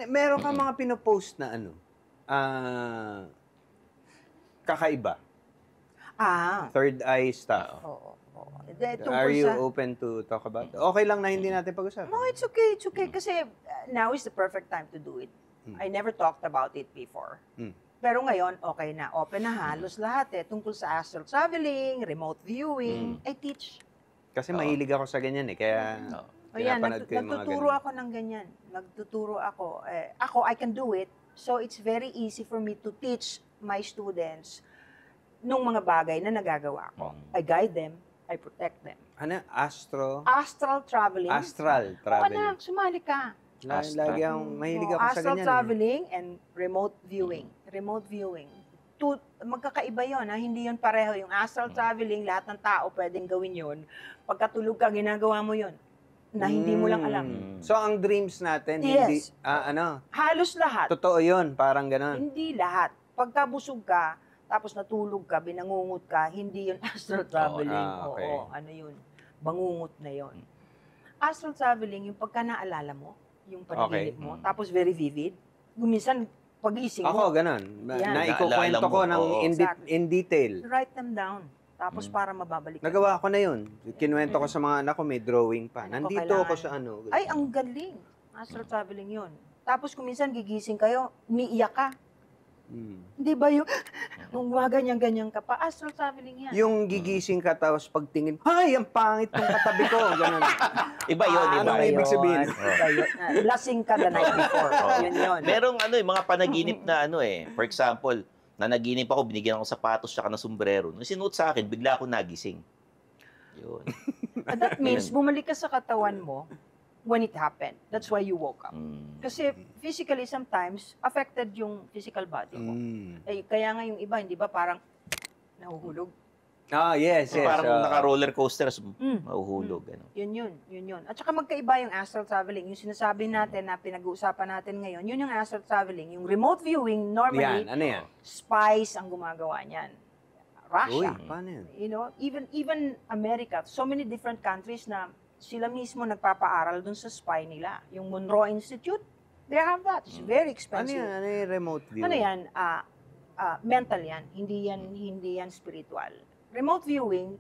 Meron kang mga pinopost na ano, kakaiba, third eye stuff. Oo. Are you open to talk about it? Okay lang na hindi natin pag-usapan. No, it's okay. It's okay. Kasi now is the perfect time to do it. I never talked about it before. Pero ngayon, okay na. Open na halos lahat tungkol sa astral traveling, remote viewing. I teach. Kasi mahilig ako sa ganyan kaya pinapanood ko yung mga nagtuturo ako ng ganyan. Nagtuturo ako. I can do it. So it's very easy for me to teach my students nung mga bagay na nagagawa ko. I guide them. I protect them. Ano? Astral traveling. traveling. Anak, sumali ka. Lagi akong mahilig ako sa ganyan. Astral traveling and remote viewing. Remote viewing. Magkakaiba yun. Hindi yun pareho. Yung astral traveling, lahat ng tao pwedeng gawin yun. Pagkatulog ka, ginagawa mo yun. Na hindi mo lang alam. So, ang dreams natin, hindi, halos lahat. Totoo yun, parang gano'n. Hindi lahat. Pagkabusog ka, tapos natulog ka, binangungot ka, hindi yun astral traveling. Okay. Oo, ano yun? Bangungot na yun. Astral traveling, yung pagka naalala mo, yung panaginip mo, tapos very vivid. Minsan, pag-ising mo. Ako, gano'n. Naikukwento ko ng in detail. Write them down. Tapos para mababalik. Nagawa ko na yun. Kinuwento ko sa mga anak ko, may drawing pa. Nandito ako sa ano. Ay, ang galing. Astral traveling yun. Tapos kung minsan gigising kayo, umiiyak ka. Hindi ba yung ganyan ka pa? Astral traveling yan. Yung gigising ka tapos pagtingin, ay, ang pangit ng katabi ko. Ganun. Iba yun, iba. Anong ibig sabihin? Iba yun. Lasing ka the night before. Yun yun. Merong mga panaginip na for example, nanaginip ako, binigyan ako sapatos tsaka ng sombrero. Nung sinuot sa akin, bigla ako nagising. Yun. That means, bumalik ka sa katawan mo when it happened. That's why you woke up. Kasi physically, sometimes, affected yung physical body mo. Kaya nga yung iba, hindi ba parang nahuhulog? Yes. Parang naka-roller coasters, mahuhulog. Yun. At saka magkaiba yung astral traveling. Yung sinasabi natin na pinag-uusapan natin ngayon, yun yung astral traveling. Yung remote viewing, normally, Ano yan? spies ang gumagawa niyan. Russia. Uy, paano yan? You know, even America, so many different countries na sila mismo nagpapaaral dun sa spy nila. Yung Monroe Institute, they have that. It's very expensive. Ano yung remote view? Ano yan? Mental yan. Hindi yan spiritual. Remote viewing,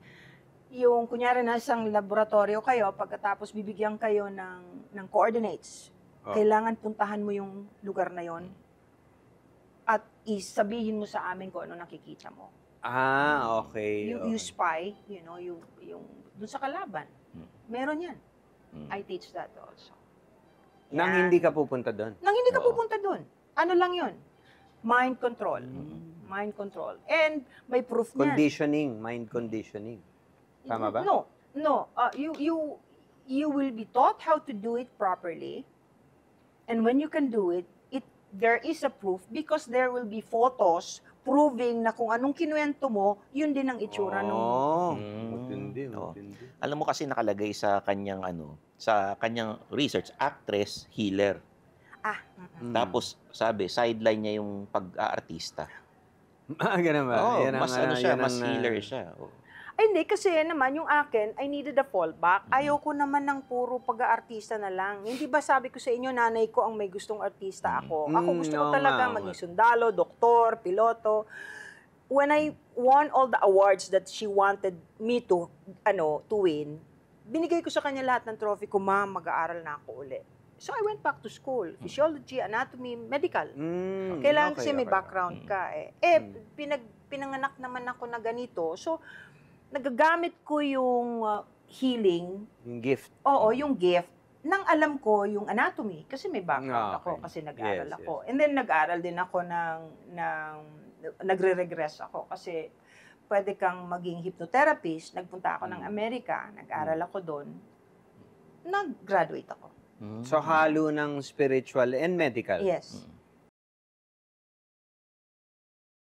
yung kunyari nasang laboratorio kayo, pagkatapos bibigyan kayo ng coordinates. Kailangan puntahan mo yung lugar na yon at isabihin mo sa amin kung ano nakikita mo. Okay. You spy, yung dun sa kalaban. Meron yan. I teach that also. Nang hindi ka pupunta doon? Nang hindi ka pupunta doon. Ano lang yun? Mind control. Mind control. And may proof niyan. Conditioning, mind conditioning. Tama ba? No. You will be taught how to do it properly. And when you can do it, there is a proof because there will be photos proving na kung anong kinuwento mo, yun din ang itsura nung... Matindi. Alam mo kasi nakalagay sa kanyang sa kanyang research, actress, healer. Tapos sabi, sideline niya yung pag-aartista. Ganun ba? Mas mas healer siya. Ay, hindi. Kasi naman, yung akin, I needed a fallback. Ayoko naman ng puro pag-aartista na lang. Hindi ba sabi ko sa inyo, nanay ko ang may gustong artista ako. Ako gusto ko talaga maging sundalo, doktor, piloto. When I won all the awards that she wanted me to win, binigay ko sa kanya lahat ng trophy ko, ma'am, mag-aaral na ako ulit. So I went back to school. Physiology, anatomy, medical. Kailangan kasi may background ka pinanganak naman ako na ganito. So, nagagamit ko yung healing. Yung gift. Oo, yung gift. Nang alam ko yung anatomy. Kasi may background ako. Kasi nag-aaral ako. And then nag-aaral din ako nagre-regress ako. Kasi pwede kang maging hypnotherapist. Nagpunta ako ng Amerika. Nag-aaral ako doon. Nag-graduate ako. So, halo ng spiritual and medical. Yes.